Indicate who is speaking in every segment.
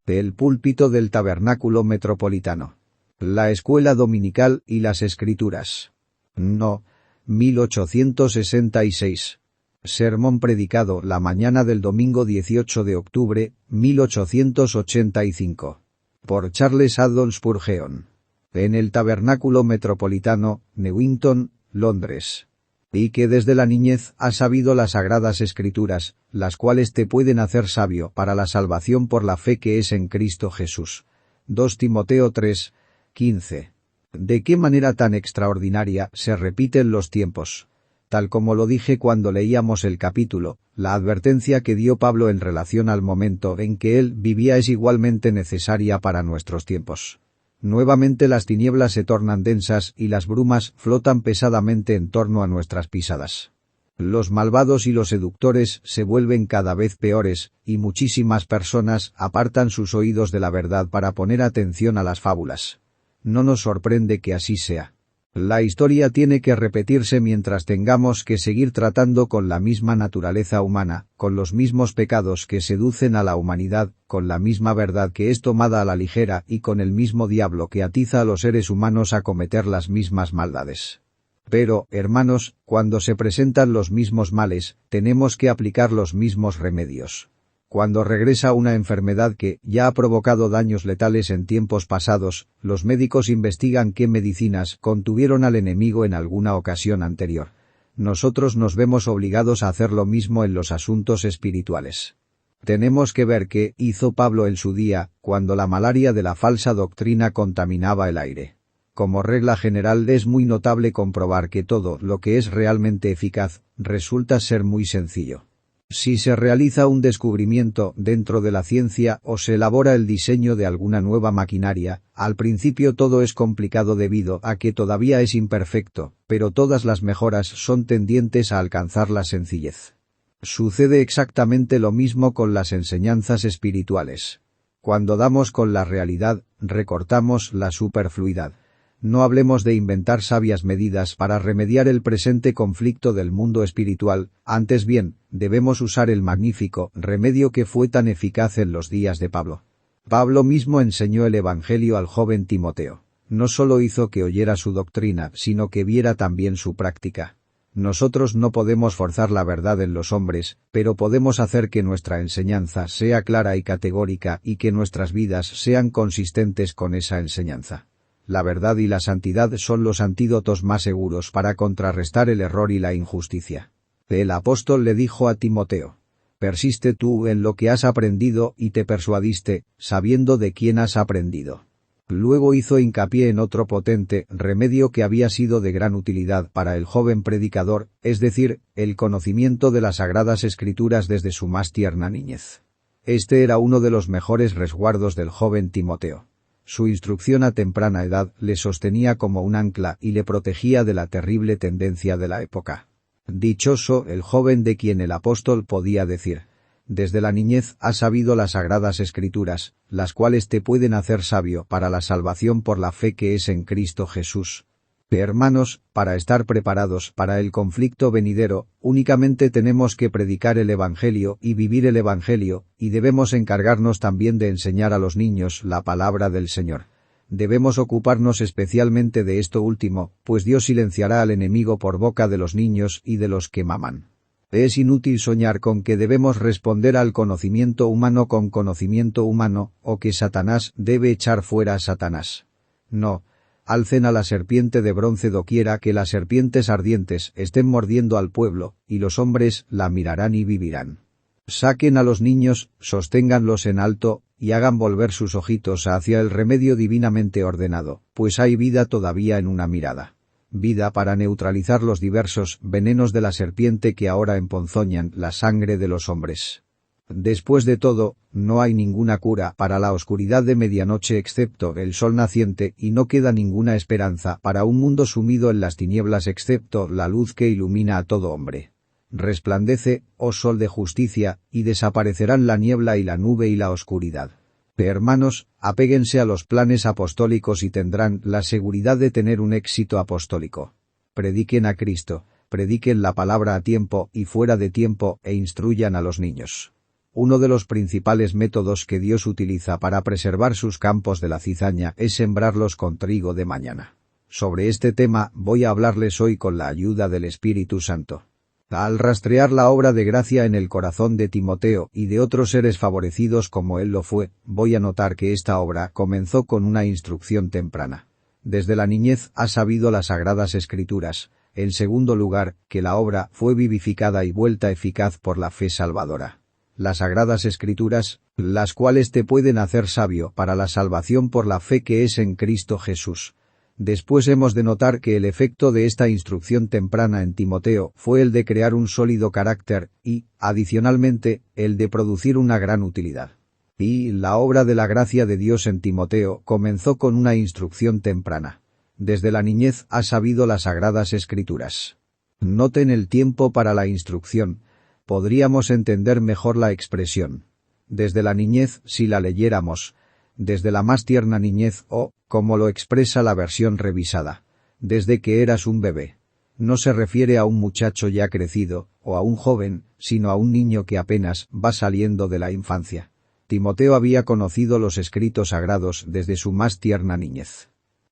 Speaker 1: El púlpito del Tabernáculo Metropolitano. La Escuela Dominical y las Escrituras. No. 1866. Sermón predicado la mañana del domingo 18 de octubre, 1885. Por Charles Haddon Spurgeon. En el Tabernáculo Metropolitano, Newington, Londres. Y que desde la niñez has sabido las sagradas escrituras, las cuales te pueden hacer sabio para la salvación por la fe que es en Cristo Jesús. 2 Timoteo 3, 15. ¿De qué manera tan extraordinaria se repiten los tiempos? Tal como lo dije cuando leíamos el capítulo, la advertencia que dio Pablo en relación al momento en que él vivía es igualmente necesaria para nuestros tiempos. Nuevamente las tinieblas se tornan densas y las brumas flotan pesadamente en torno a nuestras pisadas. Los malvados y los seductores se vuelven cada vez peores, y muchísimas personas apartan sus oídos de la verdad para poner atención a las fábulas. No nos sorprende que así sea. La historia tiene que repetirse mientras tengamos que seguir tratando con la misma naturaleza humana, con los mismos pecados que seducen a la humanidad, con la misma verdad que es tomada a la ligera y con el mismo diablo que atiza a los seres humanos a cometer las mismas maldades. Pero, hermanos, cuando se presentan los mismos males, tenemos que aplicar los mismos remedios. Cuando regresa una enfermedad que ya ha provocado daños letales en tiempos pasados, los médicos investigan qué medicinas contuvieron al enemigo en alguna ocasión anterior. Nosotros nos vemos obligados a hacer lo mismo en los asuntos espirituales. Tenemos que ver qué hizo Pablo en su día, cuando la malaria de la falsa doctrina contaminaba el aire. Como regla general es muy notable comprobar que todo lo que es realmente eficaz resulta ser muy sencillo. Si se realiza un descubrimiento dentro de la ciencia o se elabora el diseño de alguna nueva maquinaria, al principio todo es complicado debido a que todavía es imperfecto, pero todas las mejoras son tendientes a alcanzar la sencillez. Sucede exactamente lo mismo con las enseñanzas espirituales. Cuando damos con la realidad, recortamos la superfluidad. No hablemos de inventar sabias medidas para remediar el presente conflicto del mundo espiritual, antes bien, debemos usar el magnífico remedio que fue tan eficaz en los días de Pablo. Pablo mismo enseñó el Evangelio al joven Timoteo. No solo hizo que oyera su doctrina, sino que viera también su práctica. Nosotros no podemos forzar la verdad en los hombres, pero podemos hacer que nuestra enseñanza sea clara y categórica y que nuestras vidas sean consistentes con esa enseñanza. La verdad y la santidad son los antídotos más seguros para contrarrestar el error y la injusticia. El apóstol le dijo a Timoteo: persiste tú en lo que has aprendido y te persuadiste, sabiendo de quién has aprendido. Luego hizo hincapié en otro potente remedio que había sido de gran utilidad para el joven predicador, es decir, el conocimiento de las sagradas escrituras desde su más tierna niñez. Este era uno de los mejores resguardos del joven Timoteo. Su instrucción a temprana edad le sostenía como un ancla y le protegía de la terrible tendencia de la época. Dichoso el joven de quien el apóstol podía decir: desde la niñez has sabido las sagradas escrituras, las cuales te pueden hacer sabio para la salvación por la fe que es en Cristo Jesús. Hermanos, para estar preparados para el conflicto venidero, únicamente tenemos que predicar el Evangelio y vivir el Evangelio, y debemos encargarnos también de enseñar a los niños la palabra del Señor. Debemos ocuparnos especialmente de esto último, pues Dios silenciará al enemigo por boca de los niños y de los que maman. Es inútil soñar con que debemos responder al conocimiento humano con conocimiento humano, o que Satanás debe echar fuera a Satanás. No. Alcen a la serpiente de bronce doquiera que las serpientes ardientes estén mordiendo al pueblo, y los hombres la mirarán y vivirán. Saquen a los niños, sosténganlos en alto, y hagan volver sus ojitos hacia el remedio divinamente ordenado, pues hay vida todavía en una mirada. Vida para neutralizar los diversos venenos de la serpiente que ahora emponzoñan la sangre de los hombres. Después de todo, no hay ninguna cura para la oscuridad de medianoche excepto el sol naciente y no queda ninguna esperanza para un mundo sumido en las tinieblas excepto la luz que ilumina a todo hombre. Resplandece, oh sol de justicia, y desaparecerán la niebla y la nube y la oscuridad. Hermanos, apéguense a los planes apostólicos y tendrán la seguridad de tener un éxito apostólico. Prediquen a Cristo, prediquen la palabra a tiempo y fuera de tiempo e instruyan a los niños. Uno de los principales métodos que Dios utiliza para preservar sus campos de la cizaña es sembrarlos con trigo de mañana. Sobre este tema voy a hablarles hoy con la ayuda del Espíritu Santo. Al rastrear la obra de gracia en el corazón de Timoteo y de otros seres favorecidos como él lo fue, voy a notar que esta obra comenzó con una instrucción temprana. Desde la niñez ha sabido las Sagradas Escrituras. En segundo lugar, que la obra fue vivificada y vuelta eficaz por la fe salvadora. Las Sagradas Escrituras, las cuales te pueden hacer sabio para la salvación por la fe que es en Cristo Jesús. Después hemos de notar que el efecto de esta instrucción temprana en Timoteo fue el de crear un sólido carácter y, adicionalmente, el de producir una gran utilidad. Y la obra de la gracia de Dios en Timoteo comenzó con una instrucción temprana. Desde la niñez ha sabido las Sagradas Escrituras. Noten el tiempo para la instrucción. Podríamos entender mejor la expresión. Desde la niñez si la leyéramos. Desde la más tierna niñez o, como lo expresa la versión revisada, desde que eras un bebé. No se refiere a un muchacho ya crecido, o a un joven, sino a un niño que apenas va saliendo de la infancia. Timoteo había conocido los escritos sagrados desde su más tierna niñez.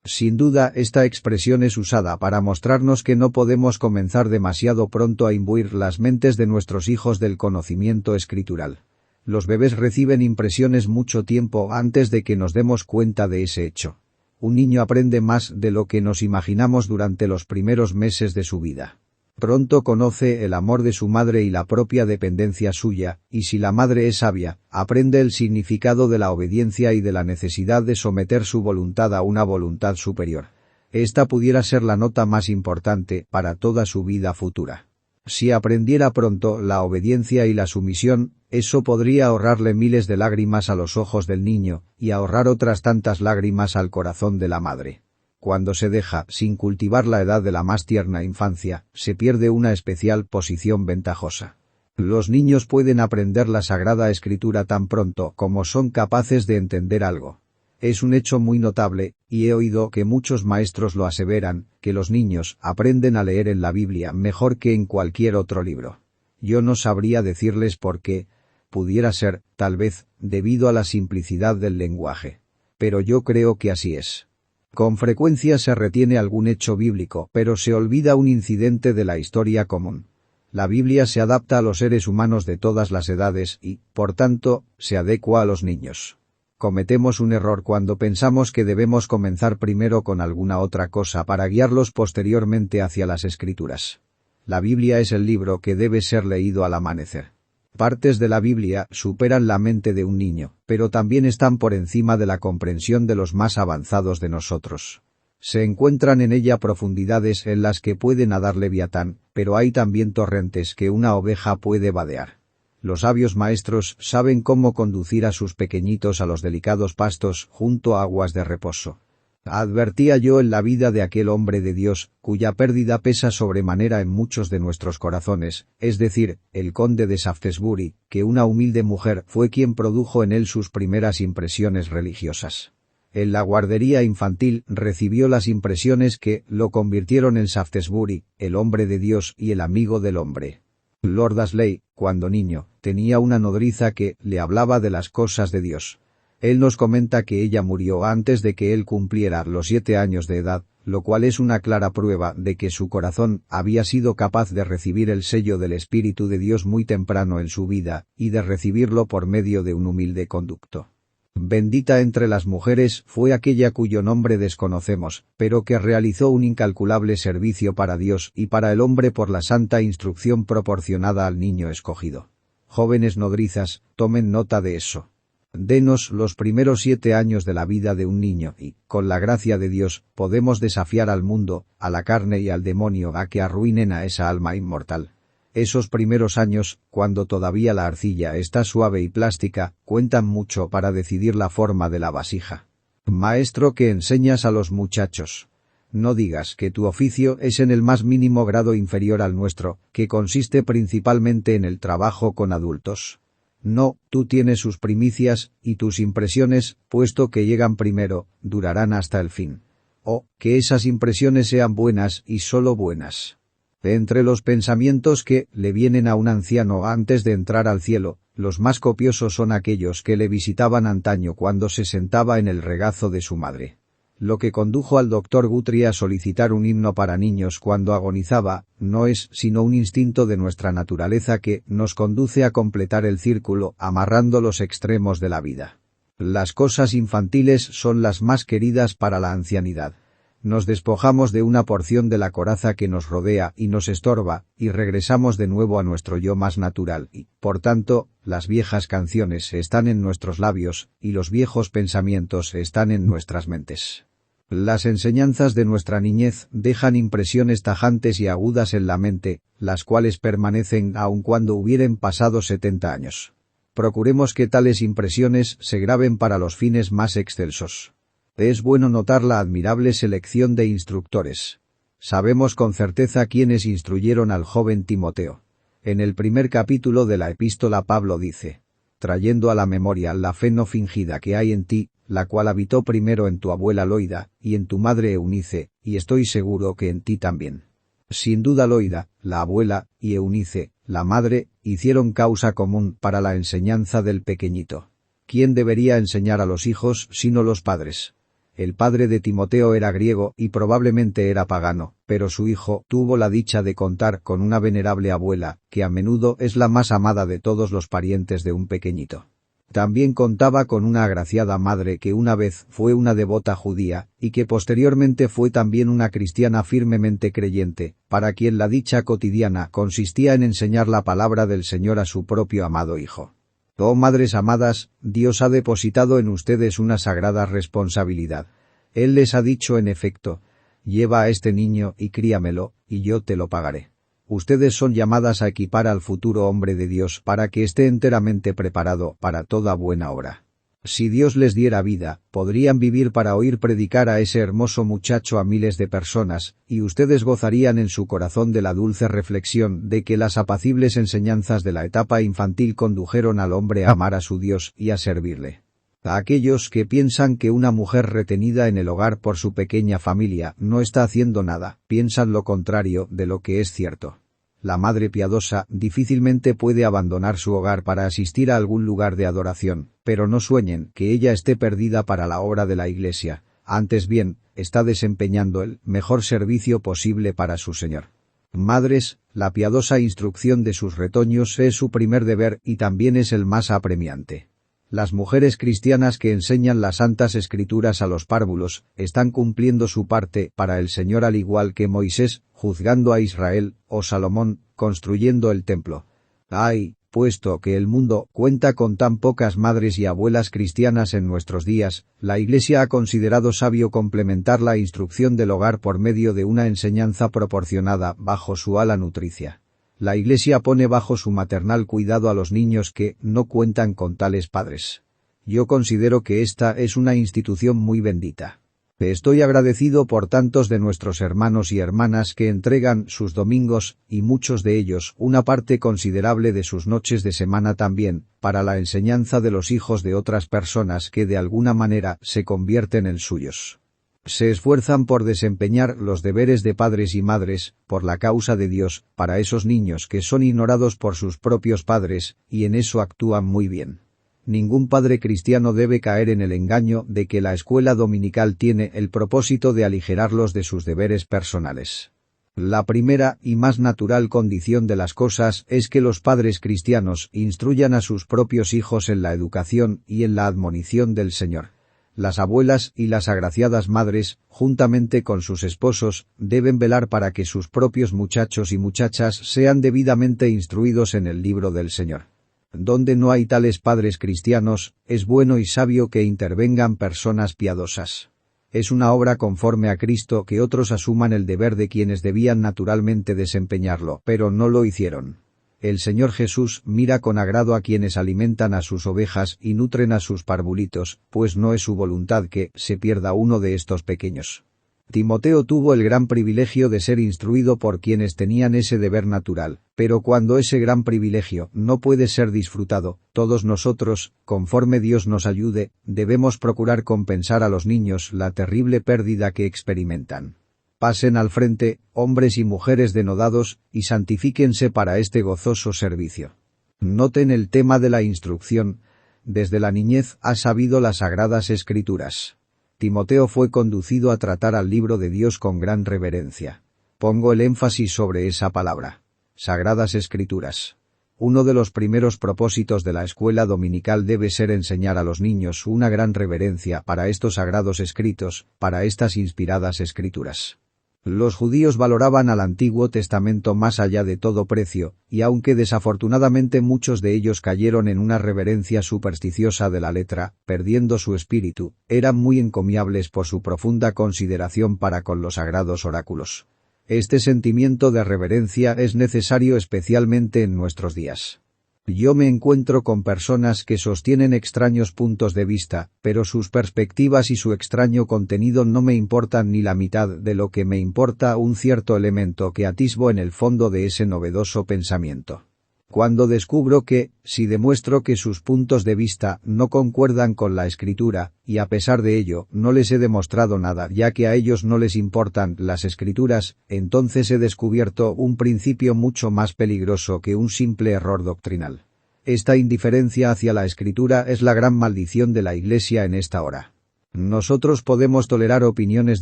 Speaker 1: Sin duda, esta expresión es usada para mostrarnos que no podemos comenzar demasiado pronto a imbuir las mentes de nuestros hijos del conocimiento escritural. Los bebés reciben impresiones mucho tiempo antes de que nos demos cuenta de ese hecho. Un niño aprende más de lo que nos imaginamos durante los primeros meses de su vida. Pronto conoce el amor de su madre y la propia dependencia suya, y si la madre es sabia, aprende el significado de la obediencia y de la necesidad de someter su voluntad a una voluntad superior. Esta pudiera ser la nota más importante para toda su vida futura. Si aprendiera pronto la obediencia y la sumisión, eso podría ahorrarle miles de lágrimas a los ojos del niño, y ahorrar otras tantas lágrimas al corazón de la madre. Cuando se deja sin cultivar la edad de la más tierna infancia, se pierde una especial posición ventajosa. Los niños pueden aprender la Sagrada Escritura tan pronto como son capaces de entender algo. Es un hecho muy notable, y he oído que muchos maestros lo aseveran, que los niños aprenden a leer en la Biblia mejor que en cualquier otro libro. Yo no sabría decirles por qué. Pudiera ser, tal vez, debido a la simplicidad del lenguaje. Pero yo creo que así es. Con frecuencia se retiene algún hecho bíblico, pero se olvida un incidente de la historia común. La Biblia se adapta a los seres humanos de todas las edades y, por tanto, se adecua a los niños. Cometemos un error cuando pensamos que debemos comenzar primero con alguna otra cosa para guiarlos posteriormente hacia las Escrituras. La Biblia es el libro que debe ser leído al amanecer. Partes de la Biblia superan la mente de un niño, pero también están por encima de la comprensión de los más avanzados de nosotros. Se encuentran en ella profundidades en las que puede nadar Leviatán, pero hay también torrentes que una oveja puede vadear. Los sabios maestros saben cómo conducir a sus pequeñitos a los delicados pastos junto a aguas de reposo. Advertía yo en la vida de aquel hombre de Dios, cuya pérdida pesa sobremanera en muchos de nuestros corazones, es decir, el conde de Shaftesbury, que una humilde mujer fue quien produjo en él sus primeras impresiones religiosas. En la guardería infantil recibió las impresiones que lo convirtieron en Shaftesbury, el hombre de Dios y el amigo del hombre. Lord Ashley, cuando niño, tenía una nodriza que le hablaba de las cosas de Dios. Él nos comenta que ella murió antes de que él cumpliera los 7 años de edad, lo cual es una clara prueba de que su corazón había sido capaz de recibir el sello del Espíritu de Dios muy temprano en su vida, y de recibirlo por medio de un humilde conducto. Bendita entre las mujeres fue aquella cuyo nombre desconocemos, pero que realizó un incalculable servicio para Dios y para el hombre por la santa instrucción proporcionada al niño escogido. Jóvenes nodrizas, tomen nota de eso. Denos los primeros 7 años de la vida de un niño y, con la gracia de Dios, podemos desafiar al mundo, a la carne y al demonio a que arruinen a esa alma inmortal. Esos primeros años, cuando todavía la arcilla está suave y plástica, cuentan mucho para decidir la forma de la vasija. Maestro que enseñas a los muchachos. No digas que tu oficio es en el más mínimo grado inferior al nuestro, que consiste principalmente en el trabajo con adultos. No, tú tienes sus primicias, y tus impresiones, puesto que llegan primero, durarán hasta el fin. O, que esas impresiones sean buenas y solo buenas. Entre los pensamientos que le vienen a un anciano antes de entrar al cielo, Los más copiosos son aquellos que le visitaban antaño cuando se sentaba en el regazo de su madre. Lo que condujo al doctor Guthrie a solicitar un himno para niños cuando agonizaba, no es sino un instinto de nuestra naturaleza que nos conduce a completar el círculo amarrando los extremos de la vida. Las cosas infantiles son las más queridas para la ancianidad. Nos despojamos de una porción de la coraza que nos rodea y nos estorba, y regresamos de nuevo a nuestro yo más natural y, por tanto, las viejas canciones están en nuestros labios, y los viejos pensamientos están en nuestras mentes. Las enseñanzas de nuestra niñez dejan impresiones tajantes y agudas en la mente, las cuales permanecen aun cuando hubieren pasado 70 años. Procuremos que tales impresiones se graben para los fines más excelsos. Es bueno notar la admirable selección de instructores. Sabemos con certeza quiénes instruyeron al joven Timoteo. En el primer capítulo de la epístola Pablo dice: trayendo a la memoria la fe no fingida que hay en ti, la cual habitó primero en tu abuela Loida, y en tu madre Eunice, y estoy seguro que en ti también. Sin duda Loida, la abuela, y Eunice, la madre, hicieron causa común para la enseñanza del pequeñito. ¿Quién debería enseñar a los hijos sino los padres? El padre de Timoteo era griego y probablemente era pagano, pero su hijo tuvo la dicha de contar con una venerable abuela, que a menudo es la más amada de todos los parientes de un pequeñito. También contaba con una agraciada madre que una vez fue una devota judía, y que posteriormente fue también una cristiana firmemente creyente, para quien la dicha cotidiana consistía en enseñar la palabra del Señor a su propio amado hijo. Oh madres amadas, Dios ha depositado en ustedes una sagrada responsabilidad. Él les ha dicho en efecto: lleva a este niño y críamelo, y yo te lo pagaré. Ustedes son llamadas a equipar al futuro hombre de Dios para que esté enteramente preparado para toda buena obra. Si Dios les diera vida, podrían vivir para oír predicar a ese hermoso muchacho a miles de personas, y ustedes gozarían en su corazón de la dulce reflexión de que las apacibles enseñanzas de la etapa infantil condujeron al hombre a amar a su Dios y a servirle. A aquellos que piensan que una mujer retenida en el hogar por su pequeña familia no está haciendo nada, piensan lo contrario de lo que es cierto. La madre piadosa difícilmente puede abandonar su hogar para asistir a algún lugar de adoración, pero no sueñen que ella esté perdida para la obra de la Iglesia, antes bien, está desempeñando el mejor servicio posible para su Señor. Madres, la piadosa instrucción de sus retoños es su primer deber y también es el más apremiante. Las mujeres cristianas que enseñan las santas escrituras a los párvulos están cumpliendo su parte para el Señor al igual que Moisés, juzgando a Israel, o Salomón, construyendo el templo. ¡Ay! Puesto que el mundo cuenta con tan pocas madres y abuelas cristianas en nuestros días, la Iglesia ha considerado sabio complementar la instrucción del hogar por medio de una enseñanza proporcionada bajo su ala nutricia. La Iglesia pone bajo su maternal cuidado a los niños que no cuentan con tales padres. Yo considero que esta es una institución muy bendita. Estoy agradecido por tantos de nuestros hermanos y hermanas que entregan sus domingos, y muchos de ellos una parte considerable de sus noches de semana también, para la enseñanza de los hijos de otras personas que de alguna manera se convierten en suyos. Se esfuerzan por desempeñar los deberes de padres y madres, por la causa de Dios, para esos niños que son ignorados por sus propios padres, y en eso actúan muy bien. Ningún padre cristiano debe caer en el engaño de que la escuela dominical tiene el propósito de aligerarlos de sus deberes personales. La primera y más natural condición de las cosas es que los padres cristianos instruyan a sus propios hijos en la educación y en la admonición del Señor. Las abuelas y las agraciadas madres, juntamente con sus esposos, deben velar para que sus propios muchachos y muchachas sean debidamente instruidos en el libro del Señor. Donde no hay tales padres cristianos, es bueno y sabio que intervengan personas piadosas. Es una obra conforme a Cristo que otros asuman el deber de quienes debían naturalmente desempeñarlo, pero no lo hicieron. El Señor Jesús mira con agrado a quienes alimentan a sus ovejas y nutren a sus parvulitos, pues no es su voluntad que se pierda uno de estos pequeños. Timoteo tuvo el gran privilegio de ser instruido por quienes tenían ese deber natural, pero cuando ese gran privilegio no puede ser disfrutado, todos nosotros, conforme Dios nos ayude, debemos procurar compensar a los niños la terrible pérdida que experimentan. Pasen al frente, hombres y mujeres denodados, y santifíquense para este gozoso servicio. Noten el tema de la instrucción. Desde la niñez ha sabido las sagradas escrituras. Timoteo fue conducido a tratar al libro de Dios con gran reverencia. Pongo el énfasis sobre esa palabra. Sagradas escrituras. Uno de los primeros propósitos de la escuela dominical debe ser enseñar a los niños una gran reverencia para estos sagrados escritos, para estas inspiradas escrituras. Los judíos valoraban al Antiguo Testamento más allá de todo precio, y aunque desafortunadamente muchos de ellos cayeron en una reverencia supersticiosa de la letra, perdiendo su espíritu, eran muy encomiables por su profunda consideración para con los sagrados oráculos. Este sentimiento de reverencia es necesario especialmente en nuestros días. Yo me encuentro con personas que sostienen extraños puntos de vista, pero sus perspectivas y su extraño contenido no me importan ni la mitad de lo que me importa un cierto elemento que atisbo en el fondo de ese novedoso pensamiento. Cuando descubro que, si demuestro que sus puntos de vista no concuerdan con la escritura, y a pesar de ello no les he demostrado nada ya que a ellos no les importan las escrituras, entonces he descubierto un principio mucho más peligroso que un simple error doctrinal. Esta indiferencia hacia la escritura es la gran maldición de la Iglesia en esta hora. Nosotros podemos tolerar opiniones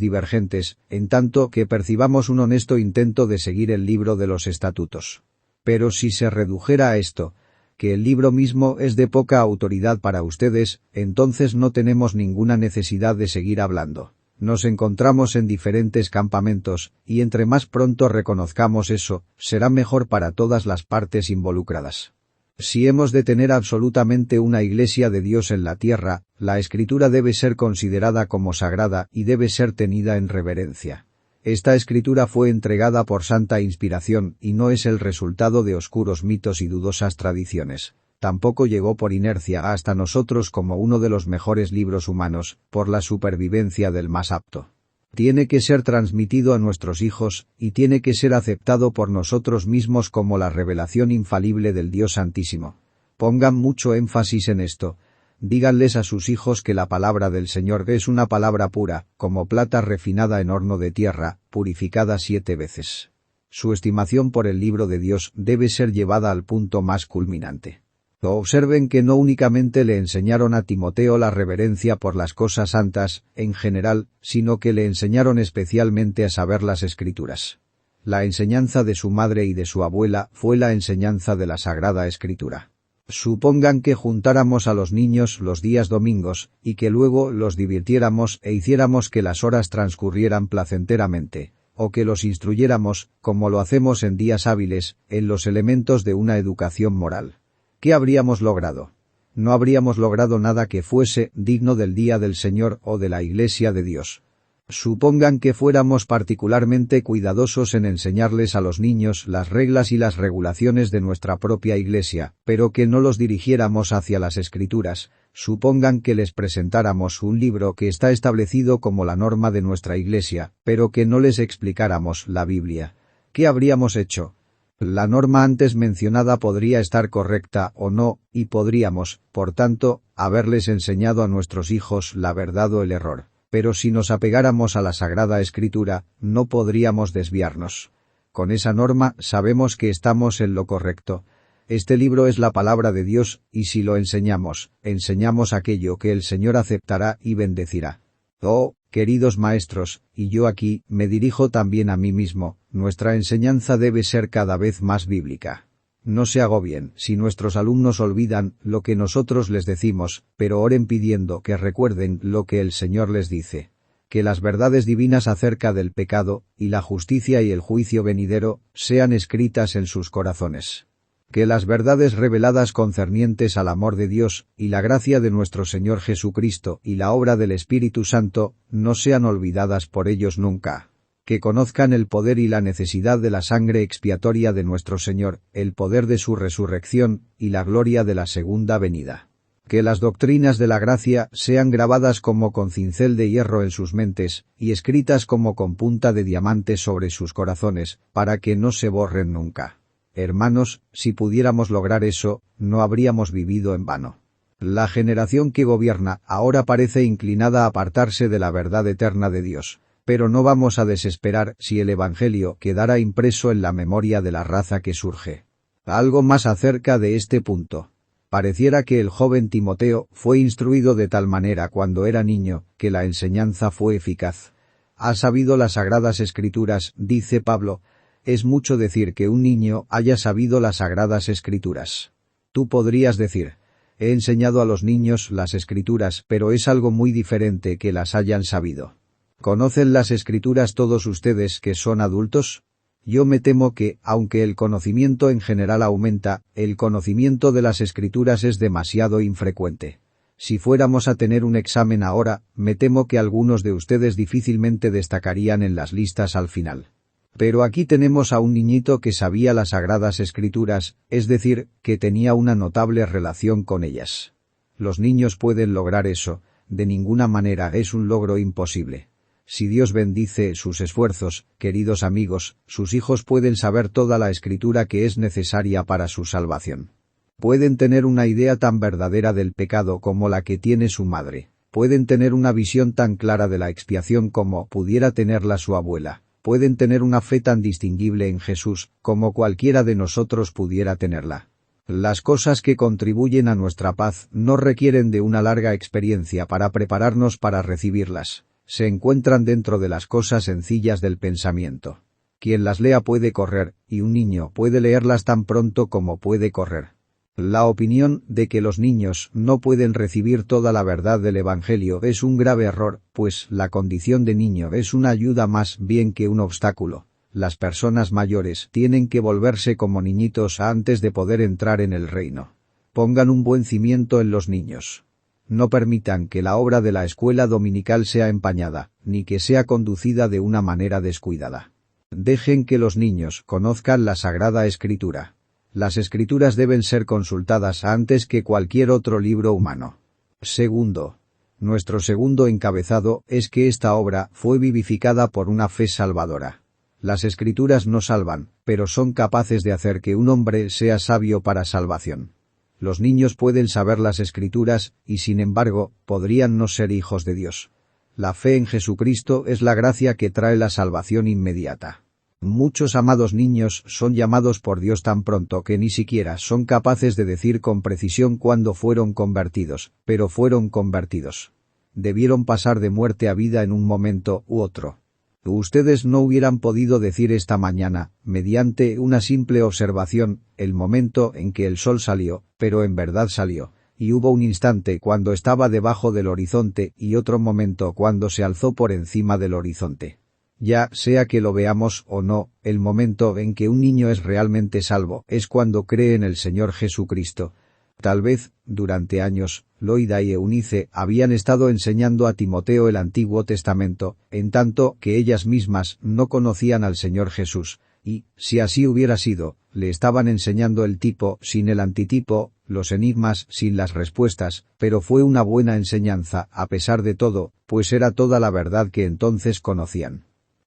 Speaker 1: divergentes, en tanto que percibamos un honesto intento de seguir el libro de los estatutos. Pero si se redujera a esto, que el libro mismo es de poca autoridad para ustedes, entonces no tenemos ninguna necesidad de seguir hablando. Nos encontramos en diferentes campamentos, y entre más pronto reconozcamos eso, será mejor para todas las partes involucradas. Si hemos de tener absolutamente una iglesia de Dios en la tierra, la escritura debe ser considerada como sagrada y debe ser tenida en reverencia. Esta escritura fue entregada por santa inspiración y no es el resultado de oscuros mitos y dudosas tradiciones. Tampoco llegó por inercia hasta nosotros como uno de los mejores libros humanos, por la supervivencia del más apto. Tiene que ser transmitido a nuestros hijos, y tiene que ser aceptado por nosotros mismos como la revelación infalible del Dios Santísimo. Pongan mucho énfasis en esto. Díganles a sus hijos que la palabra del Señor es una palabra pura, como plata refinada en horno de tierra, purificada 7 veces. Su estimación por el libro de Dios debe ser llevada al punto más culminante. Observen que no únicamente le enseñaron a Timoteo la reverencia por las cosas santas, en general, sino que le enseñaron especialmente a saber las Escrituras. La enseñanza de su madre y de su abuela fue la enseñanza de la Sagrada Escritura. Supongan que juntáramos a los niños los días domingos, y que luego los divirtiéramos e hiciéramos que las horas transcurrieran placenteramente, o que los instruyéramos, como lo hacemos en días hábiles, en los elementos de una educación moral. ¿Qué habríamos logrado? No habríamos logrado nada que fuese digno del día del Señor o de la Iglesia de Dios. Supongan que fuéramos particularmente cuidadosos en enseñarles a los niños las reglas y las regulaciones de nuestra propia Iglesia, pero que no los dirigiéramos hacia las Escrituras. Supongan que les presentáramos un libro que está establecido como la norma de nuestra Iglesia, pero que no les explicáramos la Biblia. ¿Qué habríamos hecho? La norma antes mencionada podría estar correcta o no, y podríamos, por tanto, haberles enseñado a nuestros hijos la verdad o el error. Pero si nos apegáramos a la Sagrada Escritura, no podríamos desviarnos. Con esa norma sabemos que estamos en lo correcto. Este libro es la palabra de Dios, y si lo enseñamos, enseñamos aquello que el Señor aceptará y bendecirá. Oh, queridos maestros, y yo aquí me dirijo también a mí mismo, nuestra enseñanza debe ser cada vez más bíblica. No se agobien si nuestros alumnos olvidan lo que nosotros les decimos, pero oren pidiendo que recuerden lo que el Señor les dice. Que las verdades divinas acerca del pecado, y la justicia y el juicio venidero, sean escritas en sus corazones. Que las verdades reveladas concernientes al amor de Dios, y la gracia de nuestro Señor Jesucristo, y la obra del Espíritu Santo, no sean olvidadas por ellos nunca. Que conozcan el poder y la necesidad de la sangre expiatoria de nuestro Señor, el poder de su resurrección, y la gloria de la segunda venida. Que las doctrinas de la gracia sean grabadas como con cincel de hierro en sus mentes, y escritas como con punta de diamante sobre sus corazones, para que no se borren nunca. Hermanos, si pudiéramos lograr eso, no habríamos vivido en vano. La generación que gobierna ahora parece inclinada a apartarse de la verdad eterna de Dios. Pero no vamos a desesperar si el Evangelio quedara impreso en la memoria de la raza que surge. Algo más acerca de este punto. Pareciera que el joven Timoteo fue instruido de tal manera cuando era niño, que la enseñanza fue eficaz. Ha sabido las sagradas escrituras, dice Pablo. Es mucho decir que un niño haya sabido las sagradas escrituras. Tú podrías decir, he enseñado a los niños las escrituras, pero es algo muy diferente que las hayan sabido. ¿Conocen las escrituras todos ustedes que son adultos? Yo me temo que, aunque el conocimiento en general aumenta, el conocimiento de las escrituras es demasiado infrecuente. Si fuéramos a tener un examen ahora, me temo que algunos de ustedes difícilmente destacarían en las listas al final. Pero aquí tenemos a un niñito que sabía las sagradas escrituras, es decir, que tenía una notable relación con ellas. Los niños pueden lograr eso, de ninguna manera es un logro imposible. Si Dios bendice sus esfuerzos, queridos amigos, sus hijos pueden saber toda la escritura que es necesaria para su salvación. Pueden tener una idea tan verdadera del pecado como la que tiene su madre. Pueden tener una visión tan clara de la expiación como pudiera tenerla su abuela. Pueden tener una fe tan distinguible en Jesús como cualquiera de nosotros pudiera tenerla. Las cosas que contribuyen a nuestra paz no requieren de una larga experiencia para prepararnos para recibirlas. Se encuentran dentro de las cosas sencillas del pensamiento. Quien las lea puede correr, y un niño puede leerlas tan pronto como puede correr. La opinión de que los niños no pueden recibir toda la verdad del Evangelio es un grave error, pues la condición de niño es una ayuda más bien que un obstáculo. Las personas mayores tienen que volverse como niñitos antes de poder entrar en el reino. Pongan un buen cimiento en los niños. No permitan que la obra de la escuela dominical sea empañada, ni que sea conducida de una manera descuidada. Dejen que los niños conozcan la Sagrada Escritura. Las Escrituras deben ser consultadas antes que cualquier otro libro humano. Segundo. Nuestro segundo encabezado es que esta obra fue vivificada por una fe salvadora. Las Escrituras no salvan, pero son capaces de hacer que un hombre sea sabio para salvación. Los niños pueden saber las Escrituras, y sin embargo, podrían no ser hijos de Dios. La fe en Jesucristo es la gracia que trae la salvación inmediata. Muchos amados niños son llamados por Dios tan pronto que ni siquiera son capaces de decir con precisión cuándo fueron convertidos, pero fueron convertidos. Debieron pasar de muerte a vida en un momento u otro. Ustedes no hubieran podido decir esta mañana, mediante una simple observación, el momento en que el sol salió, pero en verdad salió, y hubo un instante cuando estaba debajo del horizonte y otro momento cuando se alzó por encima del horizonte. Ya sea que lo veamos o no, el momento en que un niño es realmente salvo es cuando cree en el Señor Jesucristo. Tal vez, durante años, Loida y Eunice habían estado enseñando a Timoteo el Antiguo Testamento, en tanto que ellas mismas no conocían al Señor Jesús, y, si así hubiera sido, le estaban enseñando el tipo sin el antitipo, los enigmas sin las respuestas, pero fue una buena enseñanza, a pesar de todo, pues era toda la verdad que entonces conocían.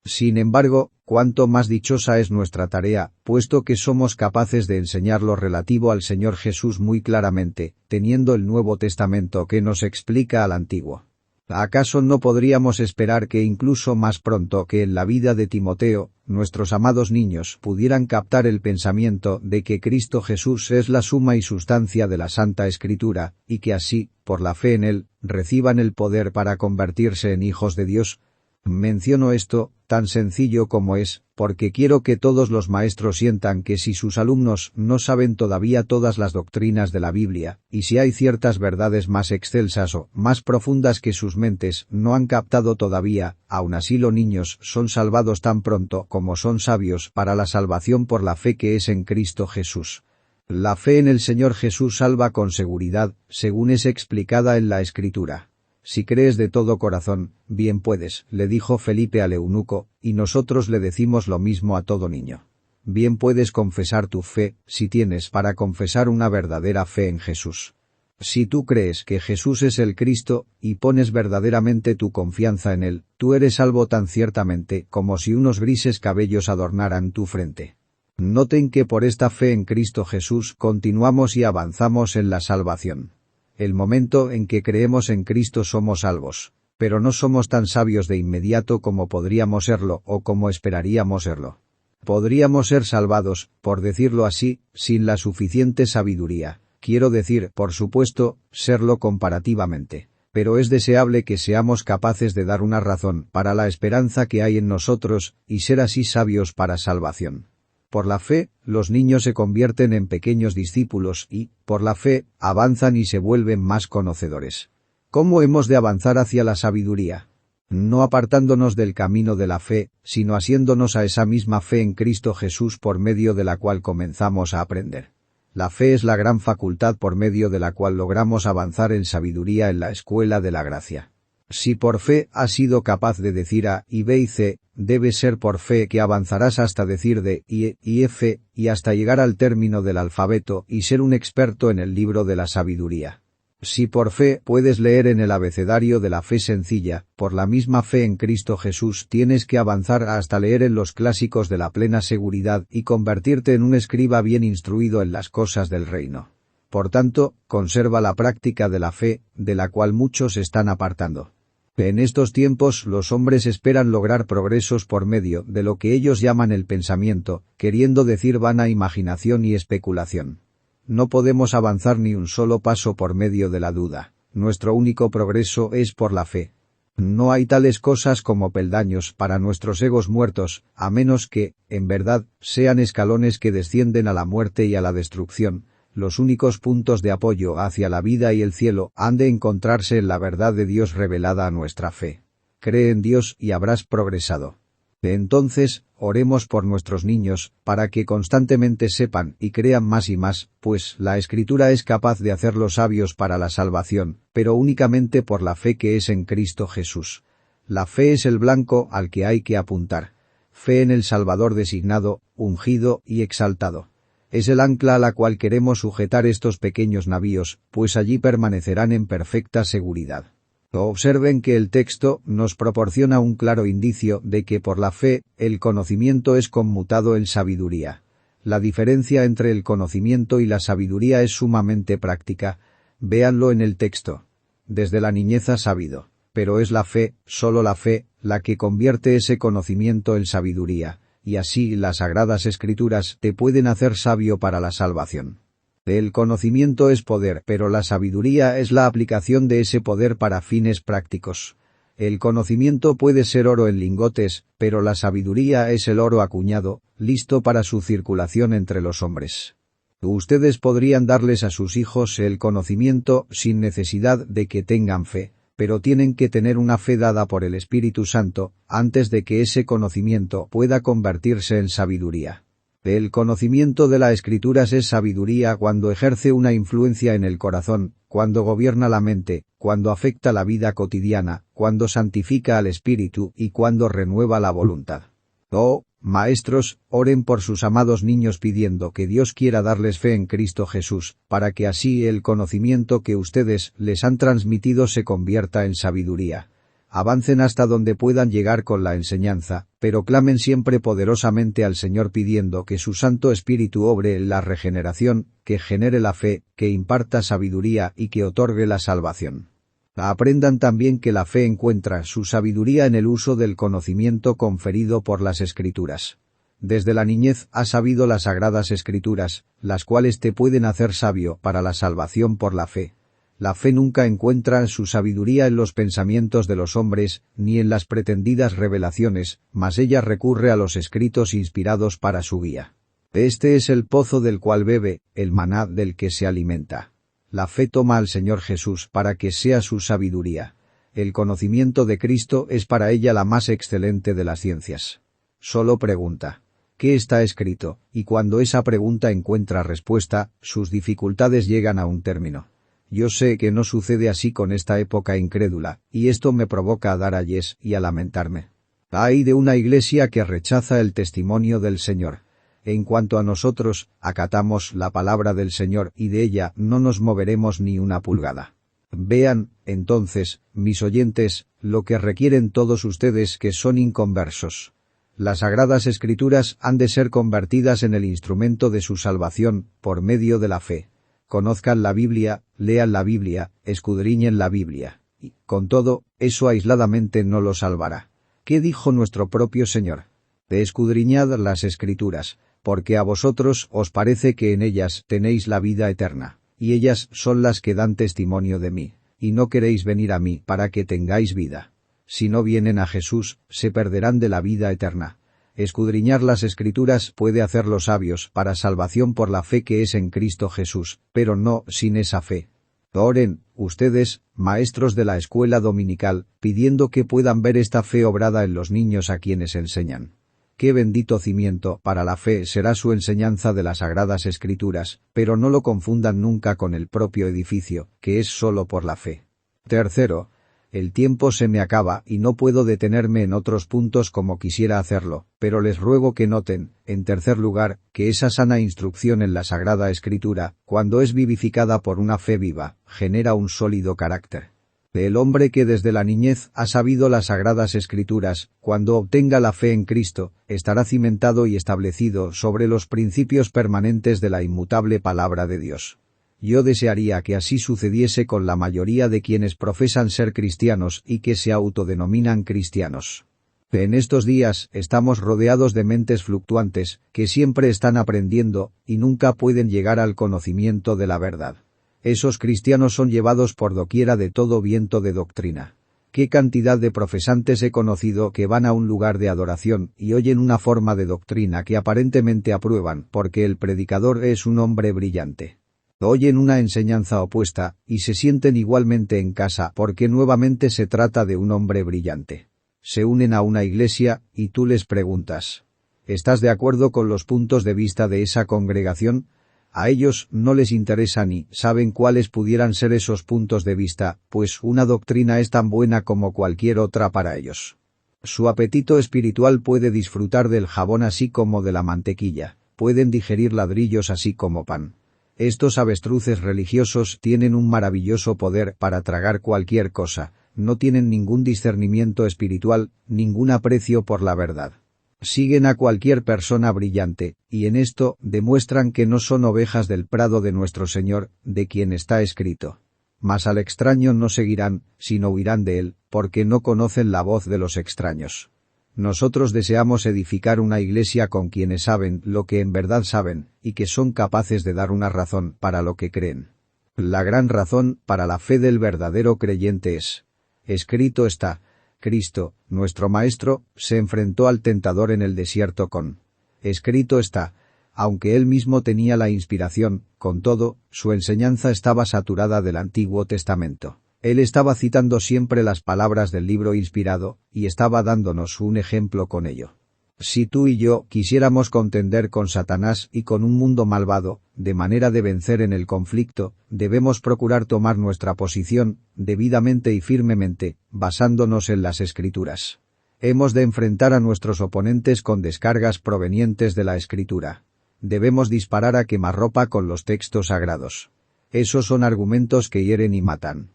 Speaker 1: Sin embargo, cuánto más dichosa es nuestra tarea, puesto que somos capaces de enseñar lo relativo al Señor Jesús muy claramente, teniendo el Nuevo Testamento que nos explica al Antiguo. ¿Acaso no podríamos esperar que incluso más pronto que en la vida de Timoteo, nuestros amados niños pudieran captar el pensamiento de que Cristo Jesús es la suma y sustancia de la Santa Escritura, y que así, por la fe en Él, reciban el poder para convertirse en hijos de Dios? Menciono esto, tan sencillo como es, porque quiero que todos los maestros sientan que si sus alumnos no saben todavía todas las doctrinas de la Biblia, y si hay ciertas verdades más excelsas o más profundas que sus mentes no han captado todavía, aun así los niños son salvados tan pronto como son sabios para la salvación por la fe que es en Cristo Jesús. La fe en el Señor Jesús salva con seguridad, según es explicada en la Escritura. Si crees de todo corazón, bien puedes, le dijo Felipe al eunuco, y nosotros le decimos lo mismo a todo niño. Bien puedes confesar tu fe, si tienes para confesar una verdadera fe en Jesús. Si tú crees que Jesús es el Cristo, y pones verdaderamente tu confianza en Él, tú eres salvo tan ciertamente como si unos grises cabellos adornaran tu frente. Noten que por esta fe en Cristo Jesús continuamos y avanzamos en la salvación. El momento en que creemos en Cristo somos salvos, pero no somos tan sabios de inmediato como podríamos serlo o como esperaríamos serlo. Podríamos ser salvados, por decirlo así, sin la suficiente sabiduría. Quiero decir, por supuesto, serlo comparativamente. Pero es deseable que seamos capaces de dar una razón para la esperanza que hay en nosotros, y ser así sabios para salvación. Por la fe, los niños se convierten en pequeños discípulos y, por la fe, avanzan y se vuelven más conocedores. ¿Cómo hemos de avanzar hacia la sabiduría? No apartándonos del camino de la fe, sino asiéndonos a esa misma fe en Cristo Jesús por medio de la cual comenzamos a aprender. La fe es la gran facultad por medio de la cual logramos avanzar en sabiduría en la escuela de la gracia. Si por fe has sido capaz de decir A y B y C, debe ser por fe que avanzarás hasta decir D y F, y hasta llegar al término del alfabeto y ser un experto en el libro de la sabiduría. Si por fe puedes leer en el abecedario de la fe sencilla, por la misma fe en Cristo Jesús tienes que avanzar hasta leer en los clásicos de la plena seguridad y convertirte en un escriba bien instruido en las cosas del reino. Por tanto, conserva la práctica de la fe, de la cual muchos se están apartando. En estos tiempos los hombres esperan lograr progresos por medio de lo que ellos llaman el pensamiento, queriendo decir vana imaginación y especulación. No podemos avanzar ni un solo paso por medio de la duda. Nuestro único progreso es por la fe. No hay tales cosas como peldaños para nuestros egos muertos, a menos que, en verdad, sean escalones que descienden a la muerte y a la destrucción. Los únicos puntos de apoyo hacia la vida y el cielo han de encontrarse en la verdad de Dios revelada a nuestra fe. Cree en Dios y habrás progresado. Entonces, oremos por nuestros niños, para que constantemente sepan y crean más y más, pues la Escritura es capaz de hacerlos sabios para la salvación, pero únicamente por la fe que es en Cristo Jesús. La fe es el blanco al que hay que apuntar. Fe en el Salvador designado, ungido y exaltado. Es el ancla a la cual queremos sujetar estos pequeños navíos, pues allí permanecerán en perfecta seguridad. Observen que el texto nos proporciona un claro indicio de que por la fe, el conocimiento es conmutado en sabiduría. La diferencia entre el conocimiento y la sabiduría es sumamente práctica. Véanlo en el texto. Desde la niñez has sabido. Pero es la fe, solo la fe, la que convierte ese conocimiento en sabiduría, y así las Sagradas Escrituras te pueden hacer sabio para la salvación. El conocimiento es poder, pero la sabiduría es la aplicación de ese poder para fines prácticos. El conocimiento puede ser oro en lingotes, pero la sabiduría es el oro acuñado, listo para su circulación entre los hombres. Ustedes podrían darles a sus hijos el conocimiento sin necesidad de que tengan fe, pero tienen que tener una fe dada por el Espíritu Santo, antes de que ese conocimiento pueda convertirse en sabiduría. El conocimiento de las Escrituras es sabiduría cuando ejerce una influencia en el corazón, cuando gobierna la mente, cuando afecta la vida cotidiana, cuando santifica al espíritu y cuando renueva la voluntad. Oh, maestros, oren por sus amados niños pidiendo que Dios quiera darles fe en Cristo Jesús, para que así el conocimiento que ustedes les han transmitido se convierta en sabiduría. Avancen hasta donde puedan llegar con la enseñanza, pero clamen siempre poderosamente al Señor pidiendo que su Santo Espíritu obre en la regeneración, que genere la fe, que imparta sabiduría y que otorgue la salvación. Aprendan también que la fe encuentra su sabiduría en el uso del conocimiento conferido por las Escrituras. Desde la niñez has sabido las Sagradas Escrituras, las cuales te pueden hacer sabio para la salvación por la fe. La fe nunca encuentra su sabiduría en los pensamientos de los hombres, ni en las pretendidas revelaciones, mas ella recurre a los escritos inspirados para su guía. Este es el pozo del cual bebe, el maná del que se alimenta. La fe toma al Señor Jesús para que sea su sabiduría. El conocimiento de Cristo es para ella la más excelente de las ciencias. Solo pregunta: ¿qué está escrito? Y cuando esa pregunta encuentra respuesta, sus dificultades llegan a un término. Yo sé que no sucede así con esta época incrédula, y esto me provoca a dar ayes y a lamentarme. Ay de una iglesia que rechaza el testimonio del Señor. En cuanto a nosotros, acatamos la palabra del Señor y de ella no nos moveremos ni una pulgada. Vean, entonces, mis oyentes, lo que requieren todos ustedes que son inconversos. Las Sagradas Escrituras han de ser convertidas en el instrumento de su salvación, por medio de la fe. Conozcan la Biblia, lean la Biblia, escudriñen la Biblia. Y, con todo, eso aisladamente no lo salvará. ¿Qué dijo nuestro propio Señor? Escudriñad las Escrituras, porque a vosotros os parece que en ellas tenéis la vida eterna, y ellas son las que dan testimonio de mí, y no queréis venir a mí para que tengáis vida. Si no vienen a Jesús, se perderán de la vida eterna. Escudriñar las Escrituras puede hacerlos sabios para salvación por la fe que es en Cristo Jesús, pero no sin esa fe. Oren, ustedes, maestros de la escuela dominical, pidiendo que puedan ver esta fe obrada en los niños a quienes enseñan. Qué bendito cimiento para la fe será su enseñanza de las Sagradas Escrituras, pero no lo confundan nunca con el propio edificio, que es solo por la fe. Tercero, el tiempo se me acaba y no puedo detenerme en otros puntos como quisiera hacerlo, pero les ruego que noten, en tercer lugar, que esa sana instrucción en la Sagrada Escritura, cuando es vivificada por una fe viva, genera un sólido carácter. El hombre que desde la niñez ha sabido las Sagradas Escrituras, cuando obtenga la fe en Cristo, estará cimentado y establecido sobre los principios permanentes de la inmutable palabra de Dios. Yo desearía que así sucediese con la mayoría de quienes profesan ser cristianos y que se autodenominan cristianos. En estos días estamos rodeados de mentes fluctuantes, que siempre están aprendiendo y nunca pueden llegar al conocimiento de la verdad. Esos cristianos son llevados por doquiera de todo viento de doctrina. ¿Qué cantidad de profesantes he conocido que van a un lugar de adoración y oyen una forma de doctrina que aparentemente aprueban porque el predicador es un hombre brillante? Oyen una enseñanza opuesta y se sienten igualmente en casa porque nuevamente se trata de un hombre brillante. Se unen a una iglesia y tú les preguntas: ¿estás de acuerdo con los puntos de vista de esa congregación? A ellos no les interesa ni saben cuáles pudieran ser esos puntos de vista, pues una doctrina es tan buena como cualquier otra para ellos. Su apetito espiritual puede disfrutar del jabón así como de la mantequilla, pueden digerir ladrillos así como pan. Estos avestruces religiosos tienen un maravilloso poder para tragar cualquier cosa, no tienen ningún discernimiento espiritual, ningún aprecio por la verdad. Siguen a cualquier persona brillante, y en esto demuestran que no son ovejas del prado de nuestro Señor, de quien está escrito: mas al extraño no seguirán, sino huirán de él, porque no conocen la voz de los extraños. Nosotros deseamos edificar una iglesia con quienes saben lo que en verdad saben, y que son capaces de dar una razón para lo que creen. La gran razón para la fe del verdadero creyente es: escrito está. Cristo, nuestro Maestro, se enfrentó al tentador en el desierto con: escrito está. Aunque él mismo tenía la inspiración, con todo, su enseñanza estaba saturada del Antiguo Testamento. Él estaba citando siempre las palabras del libro inspirado, y estaba dándonos un ejemplo con ello. Si tú y yo quisiéramos contender con Satanás y con un mundo malvado, de manera de vencer en el conflicto, debemos procurar tomar nuestra posición, debidamente y firmemente, basándonos en las Escrituras. Hemos de enfrentar a nuestros oponentes con descargas provenientes de la Escritura. Debemos disparar a quemarropa con los textos sagrados. Esos son argumentos que hieren y matan.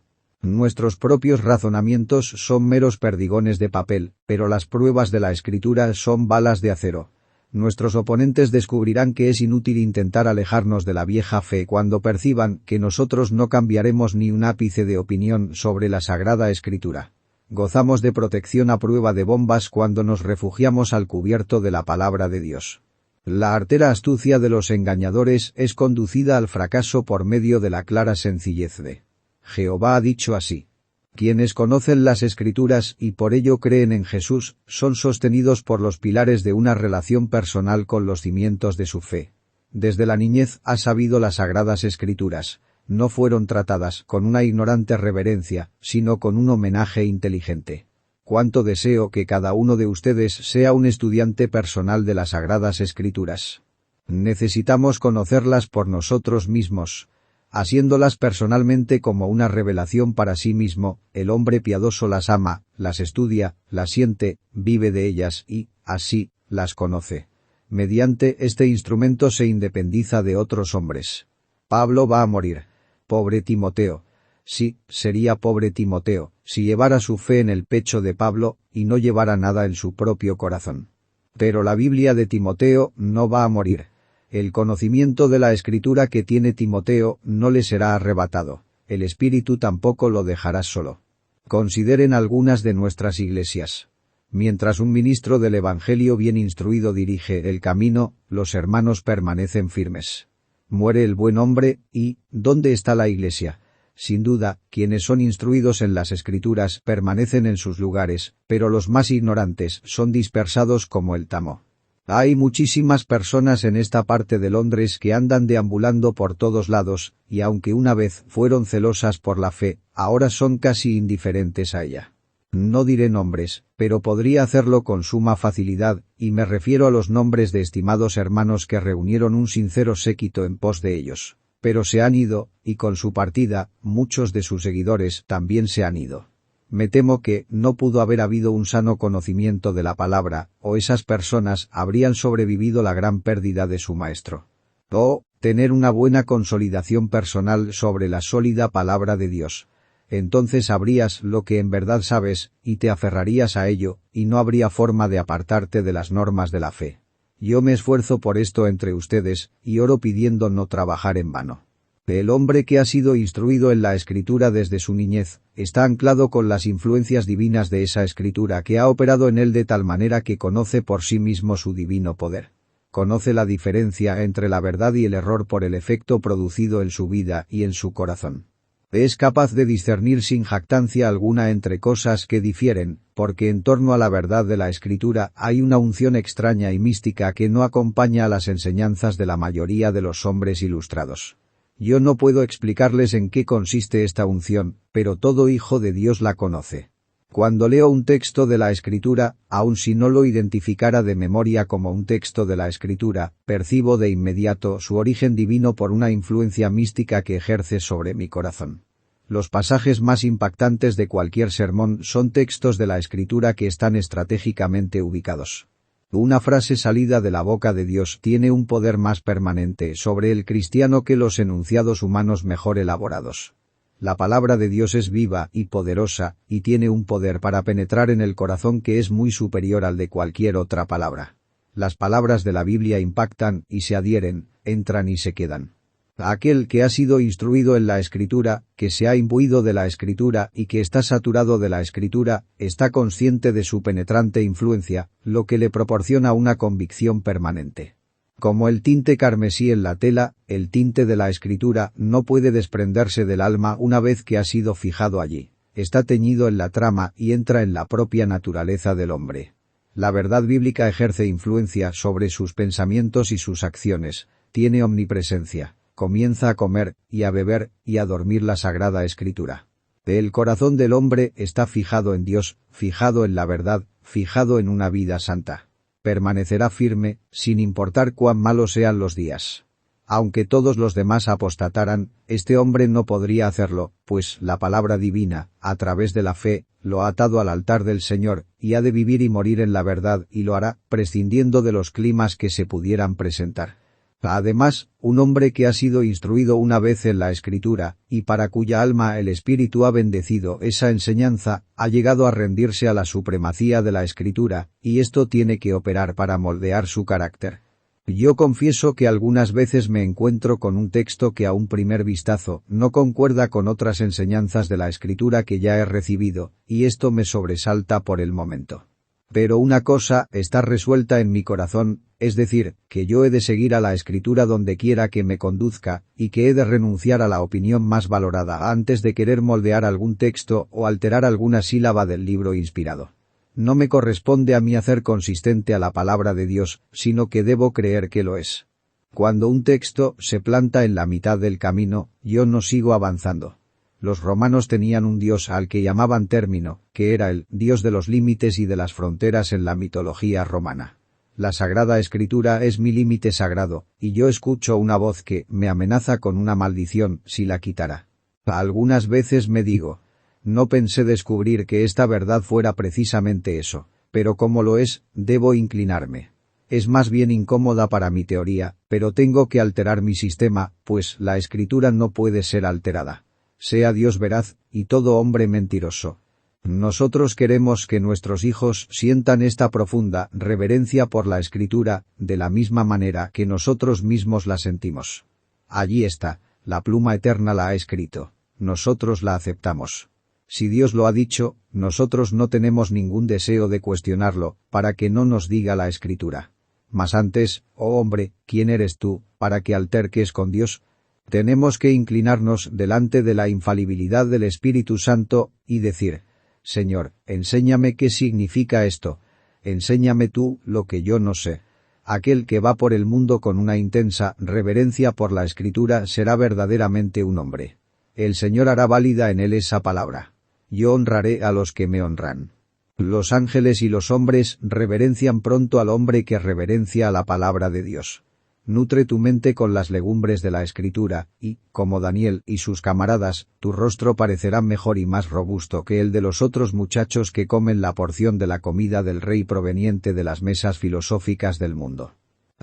Speaker 1: Nuestros propios razonamientos son meros perdigones de papel, pero las pruebas de la Escritura son balas de acero. Nuestros oponentes descubrirán que es inútil intentar alejarnos de la vieja fe cuando perciban que nosotros no cambiaremos ni un ápice de opinión sobre la Sagrada Escritura. Gozamos de protección a prueba de bombas cuando nos refugiamos al cubierto de la palabra de Dios. La artera astucia de los engañadores es conducida al fracaso por medio de la clara sencillez de: Jehová ha dicho así. Quienes conocen las Escrituras y por ello creen en Jesús, son sostenidos por los pilares de una relación personal con los cimientos de su fe. Desde la niñez ha sabido las Sagradas Escrituras, no fueron tratadas con una ignorante reverencia, sino con un homenaje inteligente. Cuánto deseo que cada uno de ustedes sea un estudiante personal de las Sagradas Escrituras. Necesitamos conocerlas por nosotros mismos. Haciéndolas personalmente como una revelación para sí mismo, el hombre piadoso las ama, las estudia, las siente, vive de ellas y, así, las conoce. Mediante este instrumento se independiza de otros hombres. Pablo va a morir. Pobre Timoteo. Sí, sería pobre Timoteo, si llevara su fe en el pecho de Pablo, y no llevara nada en su propio corazón. Pero la Biblia de Timoteo no va a morir. El conocimiento de la Escritura que tiene Timoteo no le será arrebatado, el Espíritu tampoco lo dejará solo. Consideren algunas de nuestras iglesias. Mientras un ministro del Evangelio bien instruido dirige el camino, los hermanos permanecen firmes. Muere el buen hombre, y ¿dónde está la Iglesia? Sin duda, quienes son instruidos en las Escrituras permanecen en sus lugares, pero los más ignorantes son dispersados como el tamo. Hay muchísimas personas en esta parte de Londres que andan deambulando por todos lados, y aunque una vez fueron celosas por la fe, ahora son casi indiferentes a ella. No diré nombres, pero podría hacerlo con suma facilidad, y me refiero a los nombres de estimados hermanos que reunieron un sincero séquito en pos de ellos. Pero se han ido, y con su partida, muchos de sus seguidores también se han ido. Me temo que no pudo haber habido un sano conocimiento de la palabra, o esas personas habrían sobrevivido la gran pérdida de su maestro. O, tener una buena consolidación personal sobre la sólida palabra de Dios. Entonces sabrías lo que en verdad sabes, y te aferrarías a ello, y no habría forma de apartarte de las normas de la fe. Yo me esfuerzo por esto entre ustedes, y oro pidiendo no trabajar en vano. El hombre que ha sido instruido en la Escritura desde su niñez, está anclado con las influencias divinas de esa Escritura que ha operado en él de tal manera que conoce por sí mismo su divino poder. Conoce la diferencia entre la verdad y el error por el efecto producido en su vida y en su corazón. Es capaz de discernir sin jactancia alguna entre cosas que difieren, porque en torno a la verdad de la Escritura hay una unción extraña y mística que no acompaña a las enseñanzas de la mayoría de los hombres ilustrados. Yo no puedo explicarles en qué consiste esta unción, pero todo hijo de Dios la conoce. Cuando leo un texto de la Escritura, aun si no lo identificara de memoria como un texto de la Escritura, percibo de inmediato su origen divino por una influencia mística que ejerce sobre mi corazón. Los pasajes más impactantes de cualquier sermón son textos de la Escritura que están estratégicamente ubicados. Una frase salida de la boca de Dios tiene un poder más permanente sobre el cristiano que los enunciados humanos mejor elaborados. La palabra de Dios es viva y poderosa, y tiene un poder para penetrar en el corazón que es muy superior al de cualquier otra palabra. Las palabras de la Biblia impactan y se adhieren, entran y se quedan. Aquel que ha sido instruido en la Escritura, que se ha imbuido de la Escritura y que está saturado de la Escritura, está consciente de su penetrante influencia, lo que le proporciona una convicción permanente. Como el tinte carmesí en la tela, el tinte de la Escritura no puede desprenderse del alma una vez que ha sido fijado allí. Está teñido en la trama y entra en la propia naturaleza del hombre. La verdad bíblica ejerce influencia sobre sus pensamientos y sus acciones, tiene omnipresencia, comienza a comer, y a beber, y a dormir la Sagrada Escritura. El corazón del hombre está fijado en Dios, fijado en la verdad, fijado en una vida santa. Permanecerá firme, sin importar cuán malos sean los días. Aunque todos los demás apostataran, este hombre no podría hacerlo, pues la palabra divina, a través de la fe, lo ha atado al altar del Señor, y ha de vivir y morir en la verdad, y lo hará, prescindiendo de los climas que se pudieran presentar. Además, un hombre que ha sido instruido una vez en la Escritura, y para cuya alma el Espíritu ha bendecido esa enseñanza, ha llegado a rendirse a la supremacía de la Escritura, y esto tiene que operar para moldear su carácter. Yo confieso que algunas veces me encuentro con un texto que a un primer vistazo no concuerda con otras enseñanzas de la Escritura que ya he recibido, y esto me sobresalta por el momento. Pero una cosa está resuelta en mi corazón, es decir, que yo he de seguir a la Escritura donde quiera que me conduzca, y que he de renunciar a la opinión más valorada antes de querer moldear algún texto o alterar alguna sílaba del libro inspirado. No me corresponde a mí hacer consistente a la palabra de Dios, sino que debo creer que lo es. Cuando un texto se planta en la mitad del camino, yo no sigo avanzando. Los romanos tenían un dios al que llamaban Término, que era el dios de los límites y de las fronteras en la mitología romana. La Sagrada Escritura es mi límite sagrado, y yo escucho una voz que me amenaza con una maldición si la quitara. Algunas veces me digo, no pensé descubrir que esta verdad fuera precisamente eso, pero como lo es, debo inclinarme. Es más bien incómoda para mi teoría, pero tengo que alterar mi sistema, pues la Escritura no puede ser alterada. Sea Dios veraz, y todo hombre mentiroso. Nosotros queremos que nuestros hijos sientan esta profunda reverencia por la Escritura, de la misma manera que nosotros mismos la sentimos. Allí está, la pluma eterna la ha escrito. Nosotros la aceptamos. Si Dios lo ha dicho, nosotros no tenemos ningún deseo de cuestionarlo, para que no nos diga la Escritura. Mas antes, oh hombre, ¿quién eres tú, para que alterques con Dios? Tenemos que inclinarnos delante de la infalibilidad del Espíritu Santo, y decir, Señor, enséñame qué significa esto. Enséñame tú lo que yo no sé. Aquel que va por el mundo con una intensa reverencia por la Escritura será verdaderamente un hombre. El Señor hará válida en él esa palabra. Yo honraré a los que me honran. Los ángeles y los hombres reverencian pronto al hombre que reverencia a la palabra de Dios. Nutre tu mente con las legumbres de la Escritura, y, como Daniel y sus camaradas, tu rostro parecerá mejor y más robusto que el de los otros muchachos que comen la porción de la comida del rey proveniente de las mesas filosóficas del mundo.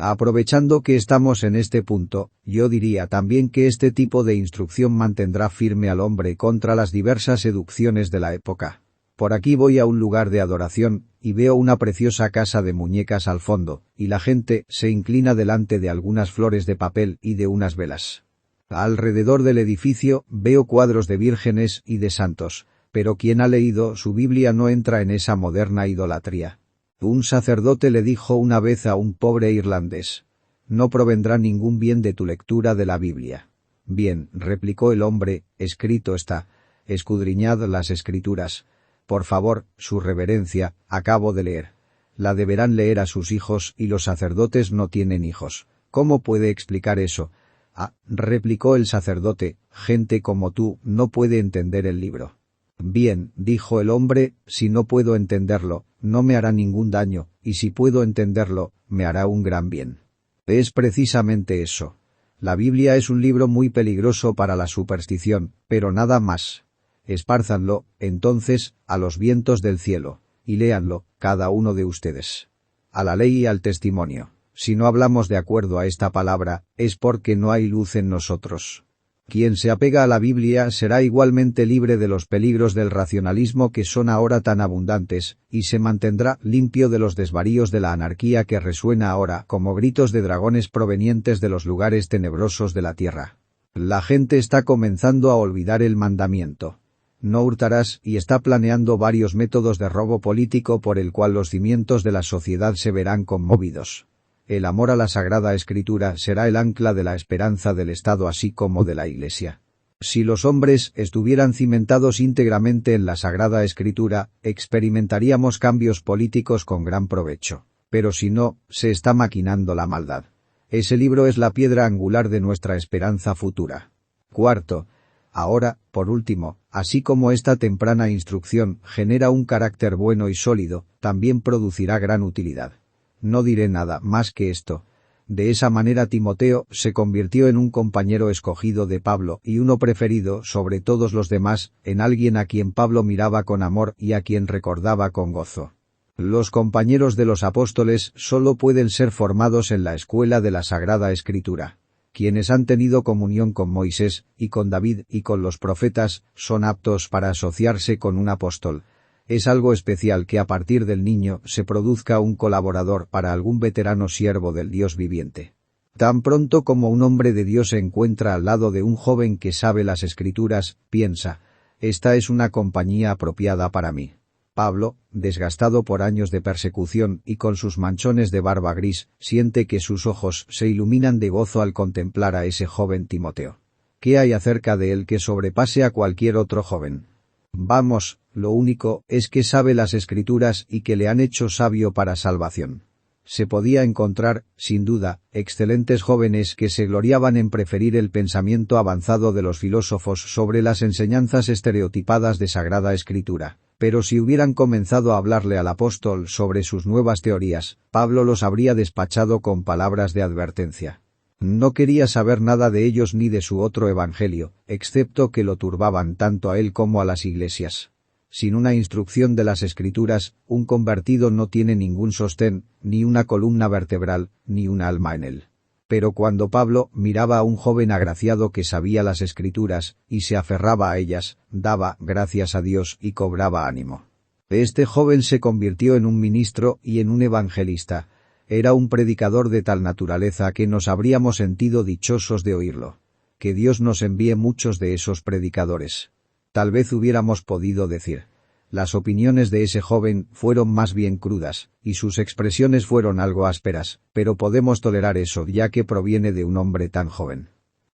Speaker 1: Aprovechando que estamos en este punto, yo diría también que este tipo de instrucción mantendrá firme al hombre contra las diversas seducciones de la época. Por aquí voy a un lugar de adoración, y veo una preciosa casa de muñecas al fondo, y la gente se inclina delante de algunas flores de papel y de unas velas. Alrededor del edificio veo cuadros de vírgenes y de santos, pero quien ha leído su Biblia no entra en esa moderna idolatría. Un sacerdote le dijo una vez a un pobre irlandés, «No provendrá ningún bien de tu lectura de la Biblia». «Bien», replicó el hombre, «escrito está, escudriñad las Escrituras». «Por favor, su reverencia, acabo de leer. La deberán leer a sus hijos y los sacerdotes no tienen hijos. ¿Cómo puede explicar eso?» «Ah», replicó el sacerdote, «gente como tú no puede entender el libro». «Bien», dijo el hombre, «si no puedo entenderlo, no me hará ningún daño, y si puedo entenderlo, me hará un gran bien». Es precisamente eso. La Biblia es un libro muy peligroso para la superstición, pero nada más. Espárzanlo, entonces, a los vientos del cielo, y léanlo, cada uno de ustedes. A la ley y al testimonio. Si no hablamos de acuerdo a esta palabra, es porque no hay luz en nosotros. Quien se apega a la Biblia será igualmente libre de los peligros del racionalismo que son ahora tan abundantes, y se mantendrá limpio de los desvaríos de la anarquía que resuena ahora como gritos de dragones provenientes de los lugares tenebrosos de la tierra. La gente está comenzando a olvidar el mandamiento. No hurtarás y está planeando varios métodos de robo político por el cual los cimientos de la sociedad se verán conmovidos. El amor a la Sagrada Escritura será el ancla de la esperanza del Estado así como de la Iglesia. Si los hombres estuvieran cimentados íntegramente en la Sagrada Escritura, experimentaríamos cambios políticos con gran provecho. Pero si no, se está maquinando la maldad. Ese libro es la piedra angular de nuestra esperanza futura. Cuarto. Ahora, por último, así como esta temprana instrucción genera un carácter bueno y sólido, también producirá gran utilidad. No diré nada más que esto. De esa manera Timoteo se convirtió en un compañero escogido de Pablo y uno preferido sobre todos los demás, en alguien a quien Pablo miraba con amor y a quien recordaba con gozo. Los compañeros de los apóstoles solo pueden ser formados en la escuela de la Sagrada Escritura. Quienes han tenido comunión con Moisés, y con David y con los profetas, son aptos para asociarse con un apóstol. Es algo especial que a partir del niño se produzca un colaborador para algún veterano siervo del Dios viviente. Tan pronto como un hombre de Dios se encuentra al lado de un joven que sabe las Escrituras, piensa, esta es una compañía apropiada para mí. Pablo, desgastado por años de persecución y con sus manchones de barba gris, siente que sus ojos se iluminan de gozo al contemplar a ese joven Timoteo. ¿Qué hay acerca de él que sobrepase a cualquier otro joven? Vamos, lo único es que sabe las Escrituras y que le han hecho sabio para salvación. Se podía encontrar, sin duda, excelentes jóvenes que se gloriaban en preferir el pensamiento avanzado de los filósofos sobre las enseñanzas estereotipadas de Sagrada Escritura. Pero si hubieran comenzado a hablarle al apóstol sobre sus nuevas teorías, Pablo los habría despachado con palabras de advertencia. No quería saber nada de ellos ni de su otro evangelio, excepto que lo turbaban tanto a él como a las iglesias. Sin una instrucción de las Escrituras, un convertido no tiene ningún sostén, ni una columna vertebral, ni un alma en él. Pero cuando Pablo miraba a un joven agraciado que sabía las Escrituras, y se aferraba a ellas, daba gracias a Dios y cobraba ánimo. Este joven se convirtió en un ministro y en un evangelista. Era un predicador de tal naturaleza que nos habríamos sentido dichosos de oírlo. Que Dios nos envíe muchos de esos predicadores. Tal vez hubiéramos podido decir. Las opiniones de ese joven fueron más bien crudas, y sus expresiones fueron algo ásperas, pero podemos tolerar eso ya que proviene de un hombre tan joven.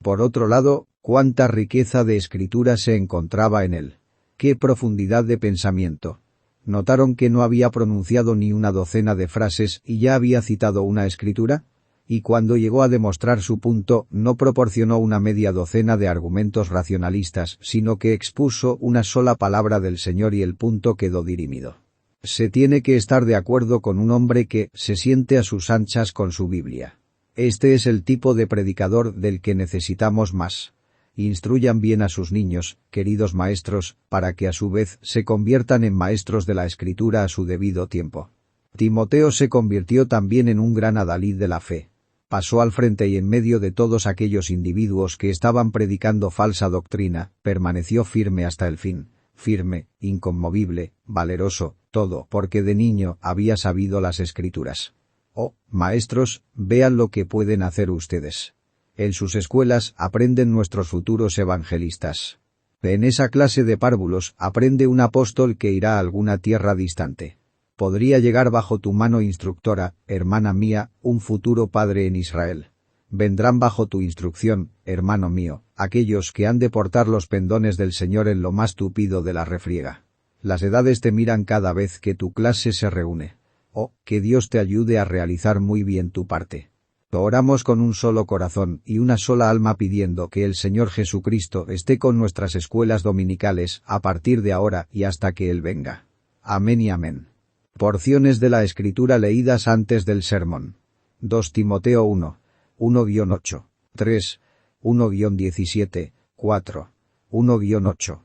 Speaker 1: Por otro lado, cuánta riqueza de escritura se encontraba en él. Qué profundidad de pensamiento. ¿Notaron que no había pronunciado ni una docena de frases y ya había citado una escritura? Y cuando llegó a demostrar su punto, no proporcionó una media docena de argumentos racionalistas, sino que expuso una sola palabra del Señor y el punto quedó dirimido. Se tiene que estar de acuerdo con un hombre que se siente a sus anchas con su Biblia. Este es el tipo de predicador del que necesitamos más. Instruyan bien a sus niños, queridos maestros, para que a su vez se conviertan en maestros de la Escritura a su debido tiempo. Timoteo se convirtió también en un gran adalid de la fe. Pasó al frente y en medio de todos aquellos individuos que estaban predicando falsa doctrina, permaneció firme hasta el fin, firme, inconmovible, valeroso, todo porque de niño había sabido las Escrituras. Oh, maestros, vean lo que pueden hacer ustedes. En sus escuelas aprenden nuestros futuros evangelistas. En esa clase de párvulos aprende un apóstol que irá a alguna tierra distante. Podría llegar bajo tu mano instructora, hermana mía, un futuro padre en Israel. Vendrán bajo tu instrucción, hermano mío, aquellos que han de portar los pendones del Señor en lo más tupido de la refriega. Las edades te miran cada vez que tu clase se reúne. Oh, que Dios te ayude a realizar muy bien tu parte. Oramos con un solo corazón y una sola alma pidiendo que el Señor Jesucristo esté con nuestras escuelas dominicales a partir de ahora y hasta que Él venga. Amén y amén. Porciones de la Escritura leídas antes del sermón. 2 Timoteo 1, 1-8, 3, 1-17, 4, 1-8.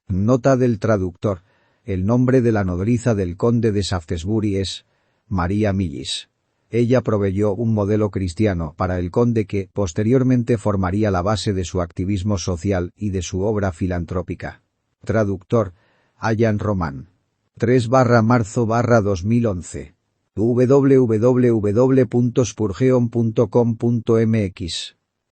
Speaker 1: Nota del traductor. El nombre de la nodriza del conde de Shaftesbury es María Millis. Ella proveyó un modelo cristiano para el conde que posteriormente formaría la base de su activismo social y de su obra filantrópica. Traductor, Allan Roman. 3/marzo/2011. www.spurgeon.com.mx